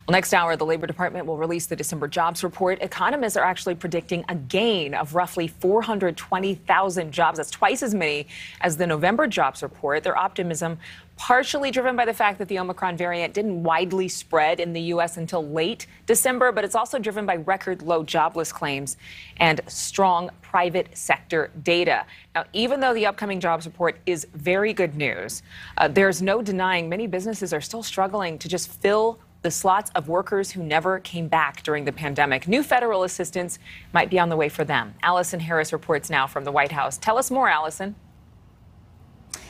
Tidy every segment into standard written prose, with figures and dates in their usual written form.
Well, next hour, the Labor Department will release the December jobs report. Economists are actually predicting a gain of roughly 420,000 jobs. That's twice as many as the November jobs report. Their optimism partially driven by the fact that the Omicron variant didn't widely spread in the U.S. until late December, but it's also driven by record low jobless claims and strong private sector data. Now, even though the upcoming jobs report is very good news, there's no denying many businesses are still struggling to just fill the slots of workers who never came back during the pandemic. New federal assistance might be on the way for them. Allison Harris reports now from the White House. Tell us more, Allison.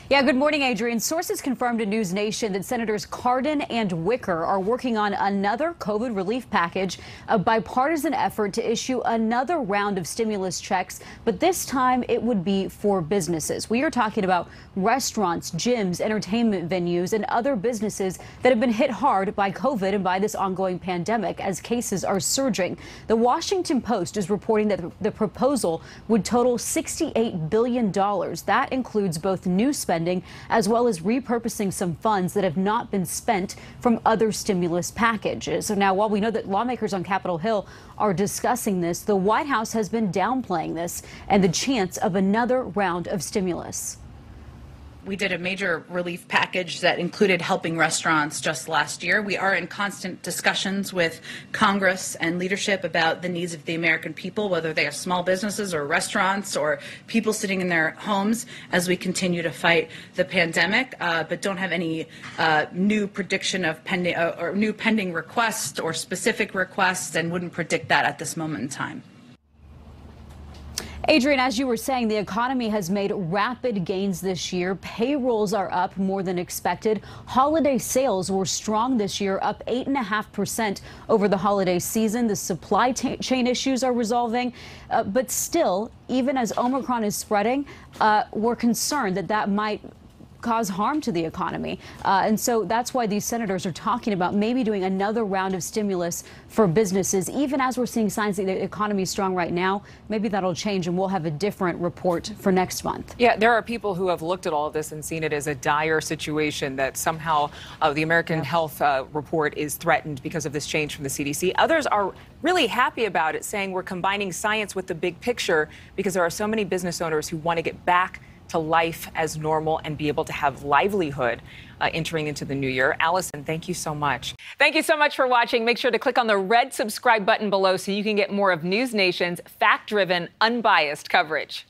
Yeah, good morning, Adrian. Sources confirmed to NewsNation that Senators Cardin and Wicker are working on another COVID relief package, a bipartisan effort to issue another round of stimulus checks, but this time it would be for businesses. We are talking about restaurants, gyms, entertainment venues, and other businesses that have been hit hard by COVID and by this ongoing pandemic as cases are surging. The Washington Post is reporting that the proposal would total $68 billion. That includes both new spending as well as repurposing some funds that have not been spent from other stimulus packages. So now, while we know that lawmakers on Capitol Hill are discussing this, the White House has been downplaying this and the chance of another round of stimulus. We did a major relief package that included helping restaurants just last year. We are in constant discussions with Congress and leadership about the needs of the American people, whether they are small businesses or restaurants or people sitting in their homes as we continue to fight the pandemic, but don't have any new prediction of pending or new pending requests or specific requests and wouldn't predict that at this moment in time. Adrian, as you were saying, the economy has made rapid gains this year. Payrolls are up more than expected. Holiday sales were strong this year, up 8.5% over the holiday season. The supply chain issues are resolving, but still, even as Omicron is spreading, we're concerned that that might cause harm to the economy. And so that's why these senators are talking about maybe doing another round of stimulus for businesses. Even as we're seeing signs that the economy is strong right now, maybe that'll change and we'll have a different report for next month. Yeah, there are people who have looked at all of this and seen it as a dire situation, that somehow the American Health Report is threatened because of this change from the CDC. Others are really happy about it, saying we're combining science with the big picture because there are so many business owners who want to get back to life as normal and be able to have livelihood entering into the new year. Allison, thank you so much. Thank you so much for watching. Make sure to click on the red subscribe button below so you can get more of NewsNation's fact-driven, unbiased coverage.